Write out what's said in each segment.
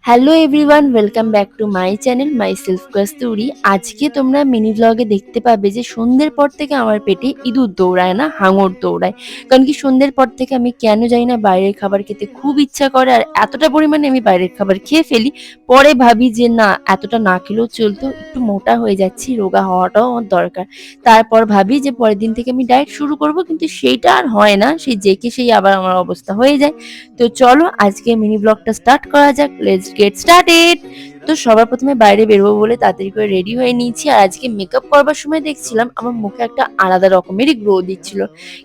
Hello everyone, welcome back to my channel my self kasuri. আজকে তোমরা mini ব্লগে দেখতে পাবে যে সন্ধ্যের পর থেকে আমার পেটে ইঁদুর দৌড়ায় না, হাঙর দৌড়ায়। কারণ কি সন্ধ্যের পর থেকে আমি কেন জানি না বাইরের খাবার খেতে খুব ইচ্ছা করে, আর এতটা পরিমাণে আমি বাইরের খাবার খেয়ে ফেলি। পরে ভাবি যে না, এতটা না খেলেও চলতো, একটু মোটা হয়ে যাচ্ছি, রোগা হওয়াটাও আমার দরকার। তারপর ভাবি যে পরের দিন থেকে আমি ডায়েট শুরু করব, কিন্তু সেইটা আর হয় না, সেই যেকে সেই আবার আমার অবস্থা হয়ে যায়। তো চলো আজকে মিনি ব্লগটা স্টার্ট করা যাক, লেটস গেট স্টার্টেড। তো সবার প্রথমে বাইরে বেরোবো বলে তাড়াতাড়ি করে রেডি হয়ে নিয়েছি, আর আজকে মেকআপ করবার সময় দেখছিলাম আমার মুখে একটা আলাদা রকমেরই গ্লো দিচ্ছিল।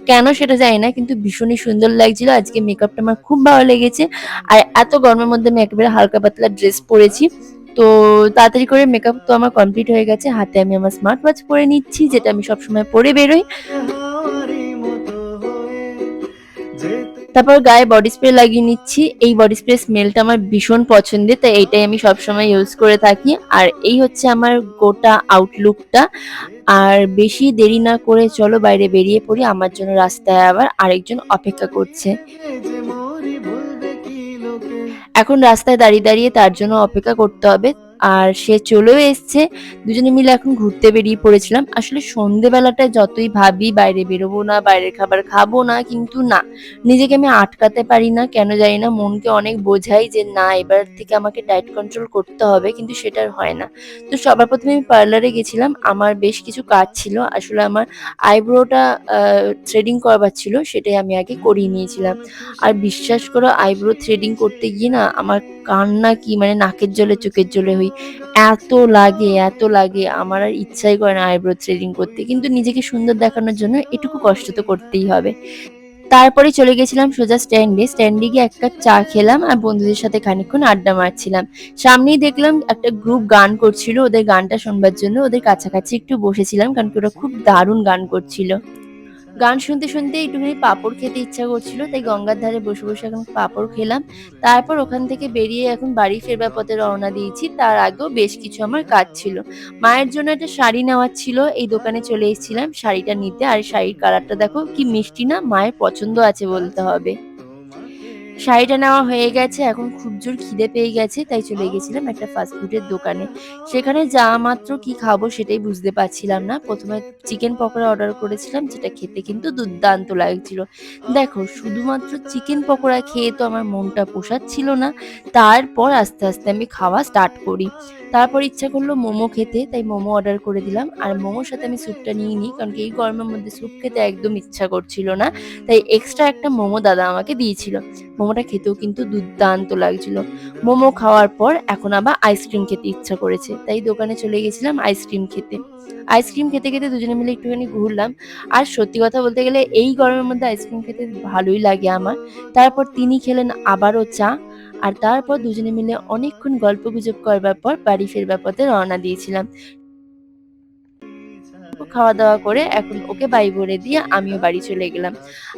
কেন সেটা জানি না, কিন্তু ভীষণই সুন্দর লাগছিল। আজকে মেকআপটা আমার খুব ভালো লেগেছে। আর এত গরমের মধ্যে আমি একেবারে হালকা পাতলা ড্রেস পরেছি। তো তাড়াতাড়ি করে মেকআপ তো আমার কমপ্লিট হয়ে গেছে, হাতে আমি আমার স্মার্ট ওয়াচ পরে নিচ্ছি, যেটা আমি সবসময় পরে বেরোই। তারপর গায়ে বডি স্প্রে লাগিয়ে নিচ্ছি। এই বডি স্প্রে স্মেলটা আমার ভীষণ পছন্দের, তাই এইটাই আমি সবসময় ইউজ করে থাকি। আর এই হচ্ছে আমার গোটা আউটলুকটা। আর বেশি দেরি না করে চলো বাইরে বেরিয়ে পড়ি, আমার জন্য রাস্তায় আবার আরেকজন অপেক্ষা করছে। এখন রাস্তায় দাঁড়িয়ে দাঁড়িয়ে তার জন্য অপেক্ষা করতে হবে, আর সে চলেও এসছে। দুজনে মিলে এখন ঘুরতে বেরিয়ে পড়েছিলাম। আসলে সন্ধেবেলাটা যতই ভাবি বাইরে বেরোবো না, বাইরের খাবার খাবো না, কিন্তু না, নিজেকে আমি আটকাতে পারি না, কেন জানি না। মনকে অনেক বোঝাই যে না, এবার থেকে আমাকে ডায়েট কন্ট্রোল করতে হবে, কিন্তু সেটা আর হয় না। তো সবার প্রথমে আমি পার্লারে গেছিলাম, আমার বেশ কিছু কাজ ছিল। আসলে আমার আইব্রোটা থ্রেডিং করবার ছিল, সেটাই আমি আগে করিয়ে নিয়েছিলাম। আর বিশ্বাস করো, আইব্রো থ্রেডিং করতে গিয়ে না আমার কান্না কি, মানে নাকের জলে চোখের জলে হই। এত লাগে, এত লাগে, আমার আর ইচ্ছাই করে না আইব্রো থ্রেডিং করতে, কিন্তু নিজেকে সুন্দর দেখানোর জন্য এটুকু কষ্ট তো করতেই হবে। তারপরে চলে গেছিলাম সোজা স্ট্যান্ডে। স্ট্যান্ডে গিয়ে এক কাপ চা খেলাম আর বন্ধুদের সাথে খানিকক্ষণ আড্ডা মারছিলাম। সামনেই দেখলাম একটা গ্রুপ গান করছিল, ওদের গানটা শুনবার জন্য ওদের কাছাকাছি একটু বসেছিলাম, কারণ কি ওরা খুব দারুণ গান করছিল। গান শুনতে শুনতে একটুখানি পাঁপড় খেতে ইচ্ছা করছিল, তাই গঙ্গার ধারে বসে বসে এখন পাঁপড় খেলাম। তারপর ওখান থেকে বেরিয়ে এখন বাড়ি ফেরবার পথে রওনা দিয়েছি। তার আগেও বেশ কিছু আমার কাজ ছিল। মায়ের জন্য একটা শাড়ি নেওয়ার ছিল, এই দোকানে চলে এসেছিলাম শাড়িটা নিতে। আর শাড়ির কালারটা দেখো কি মিষ্টি না, মায়ের পছন্দ আছে বলতে হবে। শাড়িটা নেওয়া হয়ে গেছে, এখন খুব জোর খিদে পেয়ে গেছে, তাই চলে গেছিলাম একটা ফাস্টফুডের দোকানে। সেখানে যাওয়া মাত্র কি খাবো সেটাই বুঝতে পারছিলাম না। প্রথমে চিকেন পকোড়া অর্ডার করেছিলাম, যেটা খেতে কিন্তু দুর্দান্ত লাগছিল। দেখো, শুধুমাত্র চিকেন পকোড়া খেয়ে তো আমার মনটা পোষাচ্ছিল না। তারপর আস্তে আস্তে আমি খাওয়া স্টার্ট করি। তারপর ইচ্ছা করলো মোমো খেতে, তাই মোমো অর্ডার করে দিলাম। আর মোমোর সাথে আমি স্যুপটা নিয়ে নিই, কারণ কি এই গরমের মধ্যে স্যুপ খেতে একদম ইচ্ছা করছিল না। তাই এক্সট্রা একটা মোমো দাদা আমাকে দিয়েছিল। মোমোটা খেতেও কিন্তু দুর্দান্ত লাগছিল। মোমো খাওয়ার পর এখন আবার আইসক্রিম খেতে ইচ্ছা করেছে, তাই দোকানে চলে গেছিলাম আইসক্রিম খেতে। আইসক্রিম খেতে খেতে দুজনে মিলে একটুখানি ঘুরলাম। আর সত্যি কথা বলতে গেলে এই গরমের মধ্যে আইসক্রিম খেতে ভালোই লাগে আমার। তারপর তিনি খেলেন আবারও চা। আর তারপর দুজনে মিলে অনেকক্ষণ গল্প গুজব করবার পর বাড়ি ফেরবার পথে রওনা দিয়েছিলাম। খাওয়া দাওয়া করে এখন ওকে বাই বলে দিয়ে আমিও বাড়ি চলে গেলাম।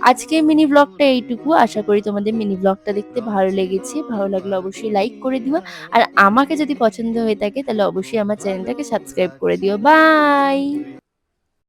আজকের মিনি ব্লগটা এইটুকু। আশা করি তোমাদের মিনি ব্লগটা দেখতে ভালো লেগেছে। ভালো লাগলে অবশ্যই লাইক করে দিও। আর আমাকে যদি পছন্দ হয়ে থাকে তাহলে অবশ্যই আমার চ্যানেলটাকে সাবস্ক্রাইব করে দিও। বাই।